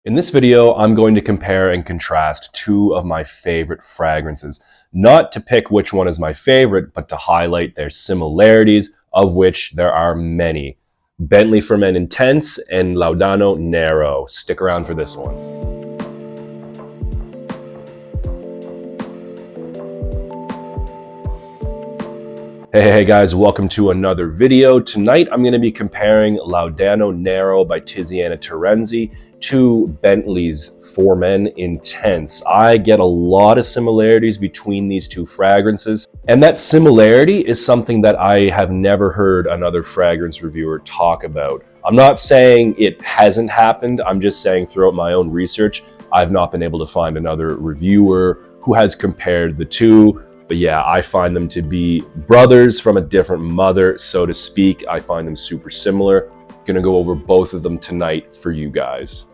In this video, I'm going to compare and contrast two of my favorite fragrances. Not to pick which one is my favorite, but to highlight their similarities, of which there are many. Bentley for Men Intense and Laudano Nero. Stick around for this one. Hey guys, welcome to another video. Tonight I'm going to be comparing Laudano Nero by Tiziana Terenzi to Bentley's For Men Intense. I get a lot of similarities between these two fragrances, and that similarity is something that I have never heard another fragrance reviewer talk about. I'm not saying it hasn't happened, I'm just saying throughout my own research, I've not been able to find another reviewer who has compared the two. But yeah, I find them to be brothers from a different mother, so to speak. I find them super similar. Gonna go over both of them tonight for you guys.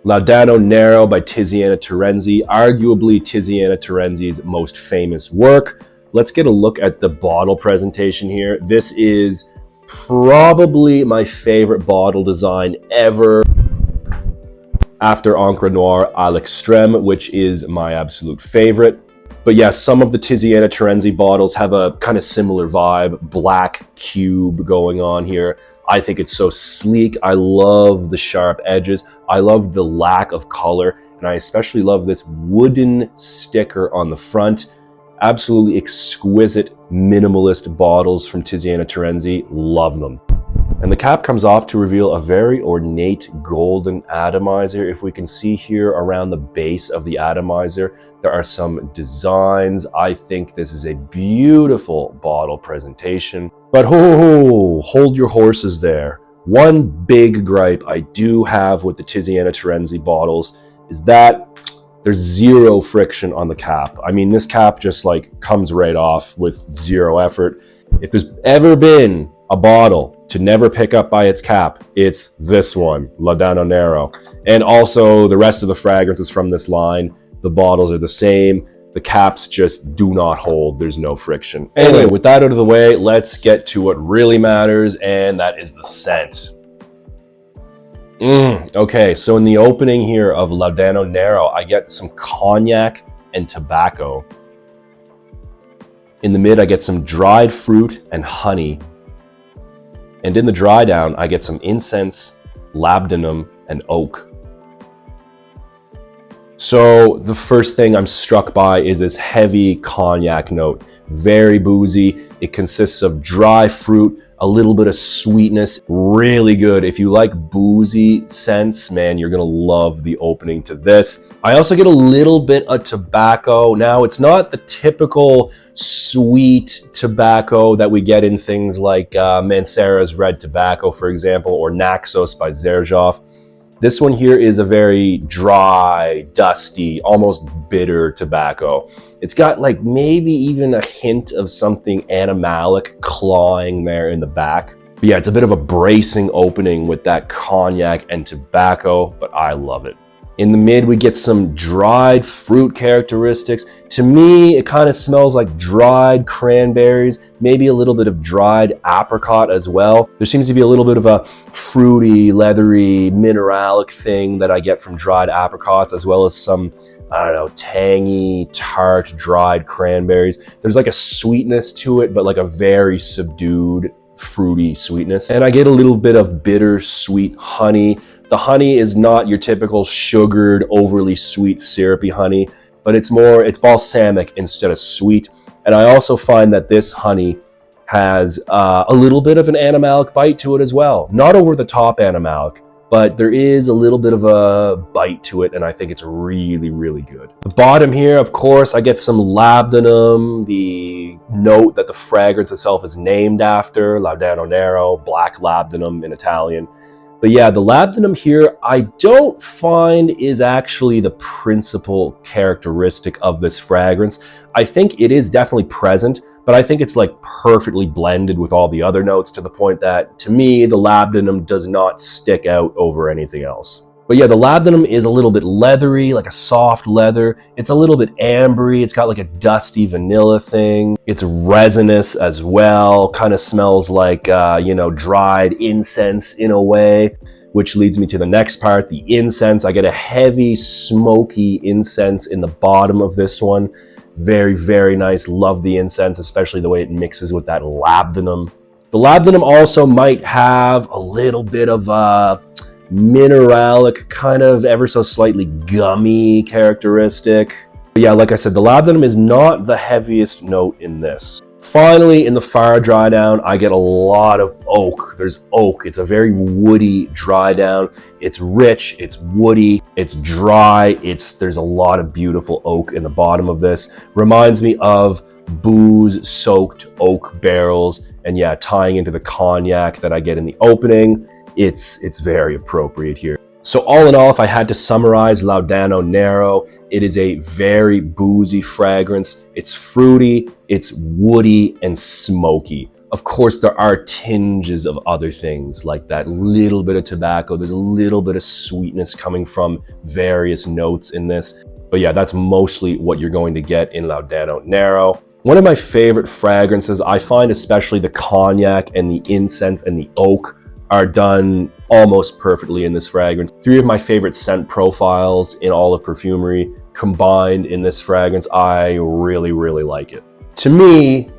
Laudano Nero by Tiziana Terenzi, arguably Tiziana Terenzi's most famous work. Let's get a look at the bottle presentation here. This is probably my favorite bottle design ever, after Encre Noire à l'Extrême, which is my absolute favorite. But yeah, some of the Tiziana Terenzi bottles have a kind of similar vibe, black cube going on here. I think it's so sleek. I love the sharp edges. I love the lack of color. And I especially love this wooden sticker on the front. Absolutely exquisite minimalist bottles from Tiziana Terenzi. Love them. And the cap comes off to reveal a very ornate golden atomizer. If we can see here around the base of the atomizer, there are some designs. I think this is a beautiful bottle presentation. But hold your horses there. One big gripe I do have with the Tiziana Terenzi bottles is that there's zero friction on the cap. I mean, this cap just like comes right off with zero effort. If there's ever been a bottle to never pick up by its cap, it's this one, Laudano Nero. And also the rest of the fragrances from this line, the bottles are the same. The caps just do not hold. There's no friction. Anyway, with that out of the way, let's get to what really matters, and that is the scent. Okay, so in the opening here of Laudano Nero, I get some cognac and tobacco. In the mid, I get some dried fruit and honey. And in the dry down, I get some incense, labdanum, and oak. So the first thing I'm struck by is this heavy cognac note. Very boozy. It consists of dry fruit, a little bit of sweetness. Really good. If you like boozy scents, man, you're gonna love the opening to this. I also get a little bit of tobacco. Now, it's not the typical sweet tobacco that we get in things like Mancera's Red Tobacco, for example, or Naxos by Xerjoff. This one here is a very dry, dusty, almost bitter tobacco. It's got like maybe even a hint of something animalic clawing there in the back. But yeah, it's a bit of a bracing opening with that cognac and tobacco, but I love it. In the mid, we get some dried fruit characteristics. To me, it kind of smells like dried cranberries, maybe a little bit of dried apricot as well. There seems to be a little bit of a fruity, leathery, mineralic thing that I get from dried apricots, as well as some, I don't know, tangy, tart, dried cranberries. There's like a sweetness to it, but like a very subdued, fruity sweetness. And I get a little bit of bitter, sweet honey. The honey is not your typical sugared, overly sweet, syrupy honey, but it's balsamic instead of sweet. And I also find that this honey has a little bit of an animalic bite to it as well. Not over the top animalic, but there is a little bit of a bite to it, and I think it's really, really good. The bottom here, of course, I get some labdanum, the note that the fragrance itself is named after, Laudano Nero, black labdanum in Italian. But yeah, the labdanum here, I don't find is actually the principal characteristic of this fragrance. I think it is definitely present, but I think it's like perfectly blended with all the other notes to the point that, to me, the labdanum does not stick out over anything else. But yeah, the labdanum is a little bit leathery, like a soft leather. It's a little bit ambery. It's got like a dusty vanilla thing. It's resinous as well. Kind of smells like, dried incense in a way. which leads me to the next part, the incense. I get a heavy, smoky incense in the bottom of this one. Very, very nice. Love the incense, especially the way it mixes with that labdanum. The labdanum also might have a little bit of a mineralic, kind of ever so slightly gummy characteristic. But yeah, like I said, the labdanum is not the heaviest note in this. Finally, in the fire dry down, I get a lot of oak. There's oak. It's a very woody dry down. It's rich, it's woody, it's dry. There's a lot of beautiful oak in the bottom of this. Reminds me of booze-soaked oak barrels. And yeah, tying into the cognac that I get in the opening, it's very appropriate here. So all in all, if I had to summarize Laudano Nero, it is a very boozy fragrance. It's fruity, it's woody, and smoky. Of course, there are tinges of other things, like that little bit of tobacco. There's a little bit of sweetness coming from various notes in this. But yeah, that's mostly what you're going to get in Laudano Nero. One of my favorite fragrances, I find especially the cognac and the incense and the oak are done almost perfectly in this fragrance. 3 of my favorite scent profiles in all of perfumery combined in this fragrance. I really, really like it. To me,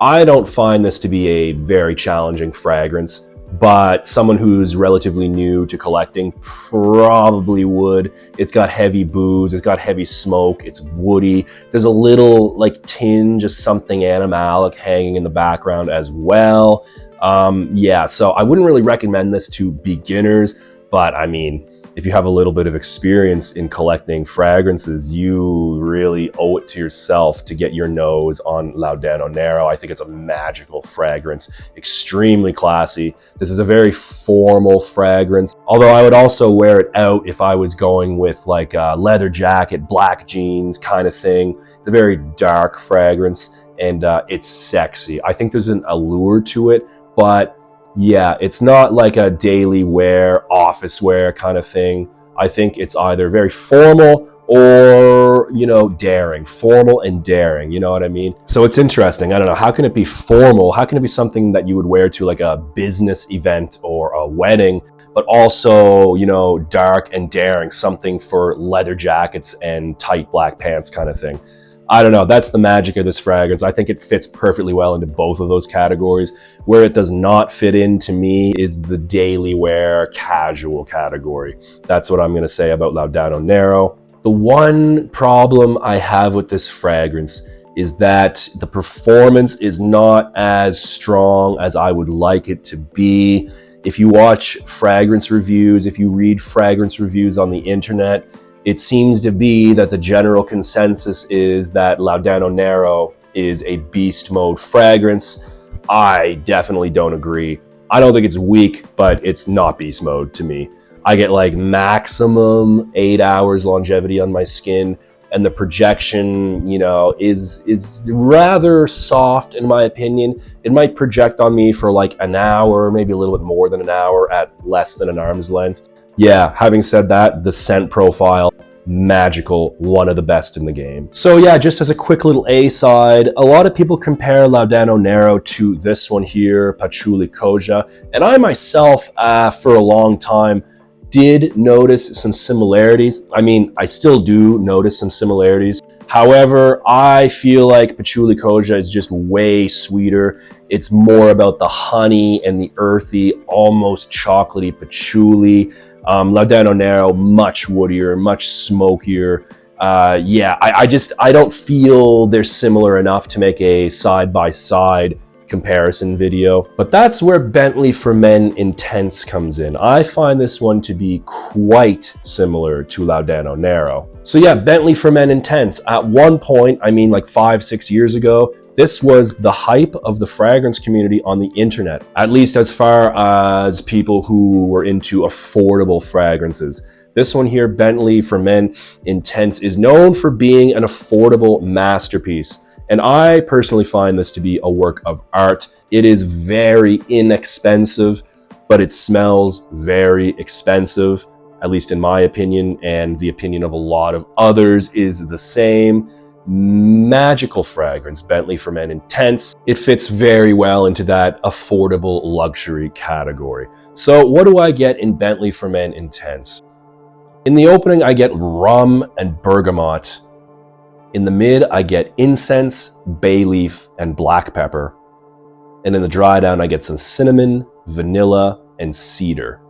I don't find this to be a very challenging fragrance, but someone who's relatively new to collecting probably would. It's got heavy booze, it's got heavy smoke, it's woody. There's a little like tinge of something animalic hanging in the background as well. Yeah, so I wouldn't really recommend this to beginners, but I mean, if you have a little bit of experience in collecting fragrances, you really owe it to yourself to get your nose on Laudano Nero. I think it's a magical fragrance, extremely classy. This is a very formal fragrance, although I would also wear it out if I was going with like a leather jacket, black jeans kind of thing. It's a very dark fragrance, and it's sexy. I think there's an allure to it, but yeah, it's not like a daily wear, office wear kind of thing. I think it's either very formal or, you know, daring. Formal and daring, you know what I mean? So it's interesting. I don't know, how can it be formal? How can it be something that you would wear to like a business event or a wedding, but also, you know, dark and daring, something for leather jackets and tight black pants kind of thing? I don't know, that's the magic of this fragrance. I think it fits perfectly well into both of those categories. Where it does not fit in to me is the daily wear, casual category. That's what I'm gonna say about Laudano Nero. The one problem I have with this fragrance is that the performance is not as strong as I would like it to be. If you watch fragrance reviews, if you read fragrance reviews on the internet, it seems to be that the general consensus is that Laudano Nero is a beast mode fragrance. I definitely don't agree. I don't think it's weak, but it's not beast mode to me. I get like maximum 8 hours longevity on my skin, and the projection, you know, is rather soft in my opinion. It might project on me for like an hour, maybe a little bit more than an hour at less than an arm's length. Yeah, having said that, the scent profile, magical, one of the best in the game. So yeah, just as a quick little A-side, a lot of people compare Laudano Nero to this one here, Patchouli Koja, and I myself, for a long time, did notice some similarities. I mean, I still do notice some similarities. However, I feel like Patchouli Koja is just way sweeter. It's more about the honey and the earthy, almost chocolatey patchouli. Laudano Nero, much woodier, much smokier. Yeah, I don't feel they're similar enough to make a side-by-side comparison video. But that's where Bentley for Men Intense comes in. I find this one to be quite similar to Laudano Nero. So yeah, Bentley for Men Intense. At one point, I mean like 5-6 years ago, this was the hype of the fragrance community on the internet, at least as far as people who were into affordable fragrances. This one here, Bentley for Men Intense, is known for being an affordable masterpiece. And I personally find this to be a work of art. It is very inexpensive, but it smells very expensive, at least in my opinion, and the opinion of a lot of others is the same. Magical fragrance, Bentley for Men Intense. It fits very well into that affordable luxury category. So what do I get in Bentley for Men Intense? In the opening, I get rum and bergamot. In the mid, I get incense, bay leaf, and black pepper. And in the dry down, I get some cinnamon, vanilla, and cedar.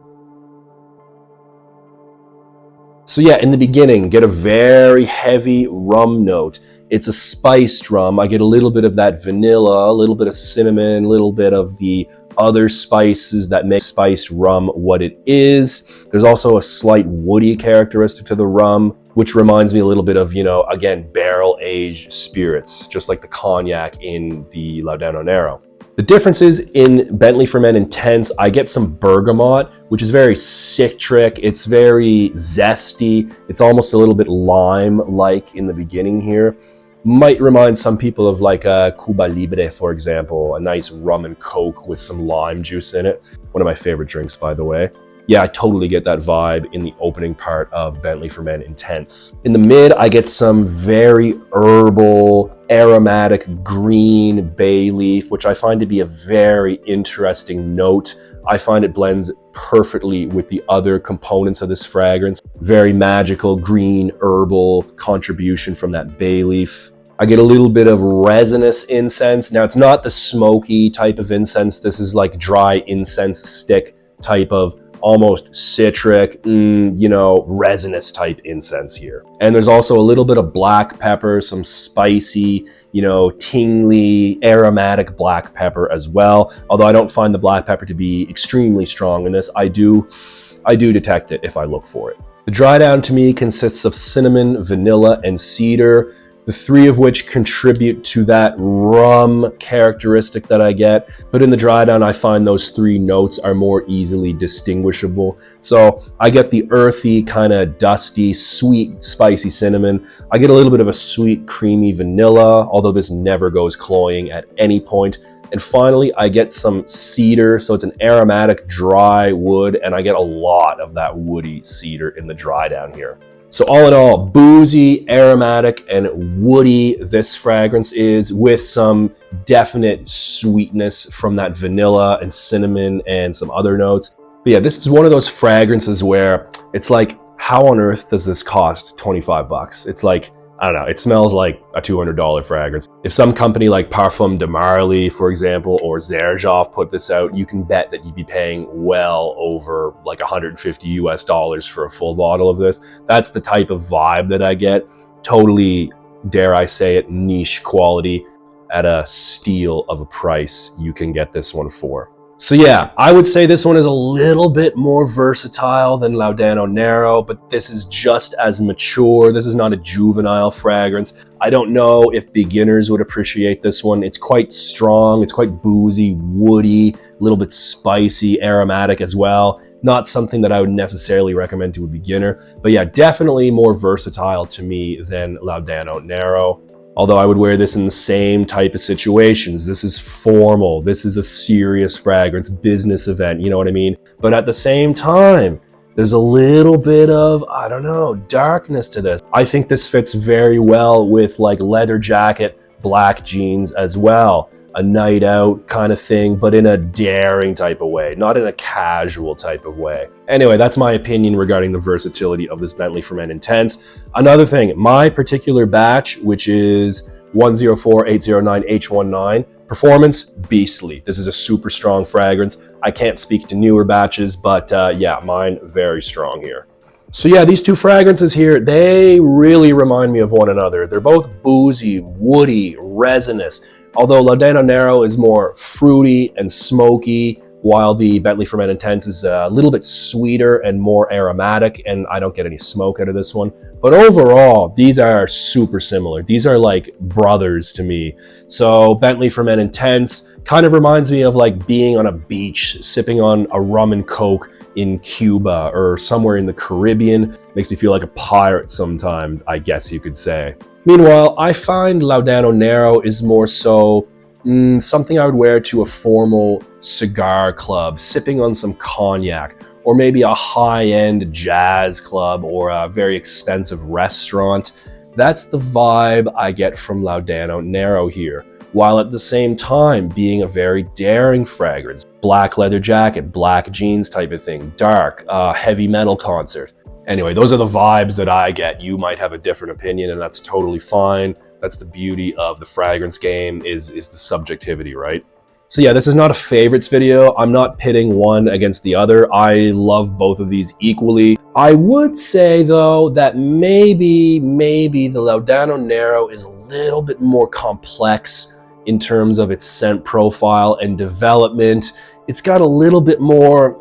So yeah, in the beginning, get a very heavy rum note. It's a spiced rum. I get a little bit of that vanilla, a little bit of cinnamon, a little bit of the other spices that make spiced rum what it is. There's also a slight woody characteristic to the rum, which reminds me a little bit of, again, barrel-aged spirits, just like the cognac in the Laudano Nero. The difference is in Bentley for Men Intense, I get some bergamot, which is very citric. It's very zesty. It's almost a little bit lime-like in the beginning here. Might remind some people of like a Cuba Libre, for example, a nice rum and coke with some lime juice in it. One of my favorite drinks, by the way. Yeah, I totally get that vibe in the opening part of Bentley for Men Intense. In the mid, I get some very herbal, aromatic green bay leaf, which I find to be a very interesting note. I find it blends perfectly with the other components of this fragrance. Very magical, green, herbal contribution from that bay leaf. I get a little bit of resinous incense. Now, it's not the smoky type of incense. This is like dry incense stick type of almost citric, resinous type incense here. And there's also a little bit of black pepper, some spicy, tingly, aromatic black pepper as well. Although I don't find the black pepper to be extremely strong in this, I do detect it if I look for it. The dry down to me consists of cinnamon, vanilla, and cedar, the three of which contribute to that rum characteristic that I get. But in the dry down, I find those three notes are more easily distinguishable. So I get the earthy, kind of dusty, sweet, spicy cinnamon. I get a little bit of a sweet, creamy vanilla, although this never goes cloying at any point. And finally, I get some cedar, so it's an aromatic dry wood, and I get a lot of that woody cedar in the dry down here. So all in all, boozy, aromatic, and woody this fragrance is, with some definite sweetness from that vanilla and cinnamon and some other notes. But yeah, this is one of those fragrances where it's like, how on earth does this cost 25 bucks? It's like, I don't know, it smells like a $200 fragrance. If some company like Parfum de Marly, for example, or Xerjoff put this out, you can bet that you'd be paying well over like $150 for a full bottle of this. That's the type of vibe that I get. Totally, dare I say it, niche quality at a steal of a price you can get this one for. So yeah, I would say this one is a little bit more versatile than Laudano Nero, but this is just as mature. This is not a juvenile fragrance. I don't know if beginners would appreciate this one. It's quite strong, it's quite boozy, woody, a little bit spicy, aromatic as well. Not something that I would necessarily recommend to a beginner, but yeah, definitely more versatile to me than Laudano Nero. Although I would wear this in the same type of situations. This is formal. This is a serious fragrance, business event, you know what I mean? But at the same time, there's a little bit of, I don't know, darkness to this. I think this fits very well with like leather jacket, black jeans as well. A night out kind of thing, but in a daring type of way, not in a casual type of way. Anyway, that's my opinion regarding the versatility of this Bentley for Men Intense. Another thing, my particular batch, which is 104809H19, performance, beastly. This is a super strong fragrance. I can't speak to newer batches, but yeah, mine very strong here. So yeah, these two fragrances here, they really remind me of one another. They're both boozy, woody, resinous. Although Laudano Nero is more fruity and smoky, while the Bentley for Men Intense is a little bit sweeter and more aromatic, and I don't get any smoke out of this one. But overall, these are super similar. These are like brothers to me. So Bentley for Men Intense kind of reminds me of like being on a beach, sipping on a rum and coke in Cuba or somewhere in the Caribbean. Makes me feel like a pirate sometimes, I guess you could say. Meanwhile, I find Laudano Nero is more so something I would wear to a formal cigar club, sipping on some cognac, or maybe a high-end jazz club or a very expensive restaurant. That's the vibe I get from Laudano Nero here. while at the same time being a very daring fragrance. Black leather jacket, black jeans type of thing, dark, heavy metal concert. Anyway, those are the vibes that I get. You might have a different opinion, and that's totally fine. That's the beauty of the fragrance game, is the subjectivity, right? So yeah, this is not a favorites video. I'm not pitting one against the other. I love both of these equally. I would say though that maybe the Laudano Nero is a little bit more complex in terms of its scent profile and development. It's got a little bit more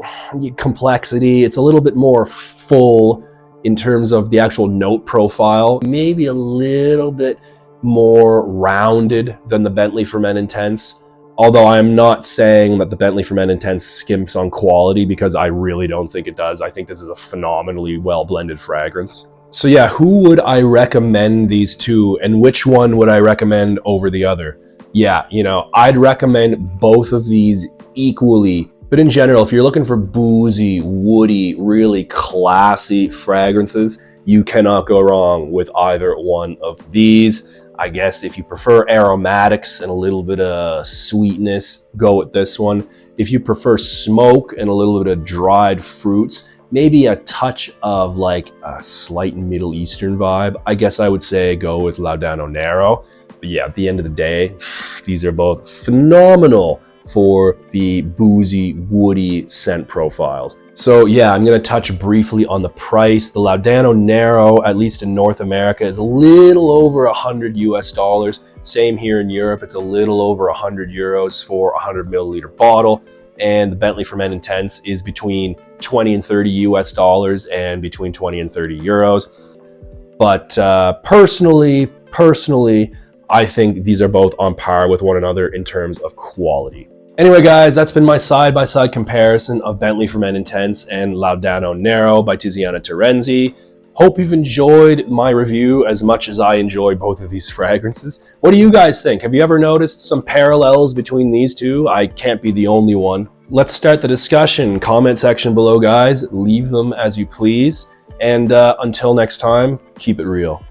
complexity. It's a little bit more full in terms of the actual note profile. Maybe a little bit more rounded than the Bentley for Men Intense. Although I'm not saying that the Bentley for Men Intense skimps on quality, because I really don't think it does. I think this is a phenomenally well-blended fragrance. So yeah, who would I recommend these to, and which one would I recommend over the other? Yeah, you know, I'd recommend both of these equally. But in general, if you're looking for boozy, woody, really classy fragrances, you cannot go wrong with either one of these. I guess if you prefer aromatics and a little bit of sweetness, go with this one. If you prefer smoke and a little bit of dried fruits, maybe a touch of like a slight Middle Eastern vibe, I guess I would say go with Laudano Nero. But yeah, at the end of the day, these are both phenomenal for the boozy, woody scent profiles. So yeah, I'm gonna touch briefly on the price. The Laudano Nero, at least in North America, is a little over $100 US. Same here in Europe, it's a little over 100 euros for a 100 milliliter bottle. And the Bentley for Men Intense is between 20 and 30 US and between 20 and 30 euros. But personally, I think these are both on par with one another in terms of quality. Anyway, guys, that's been my side-by-side comparison of Bentley for Men Intense and Laudano Nero by Tiziana Terenzi. Hope you've enjoyed my review as much as I enjoy both of these fragrances. What do you guys think? Have you ever noticed some parallels between these two? I can't be the only one. Let's start the discussion. Comment section below, guys. Leave them as you please. And until next time, keep it real.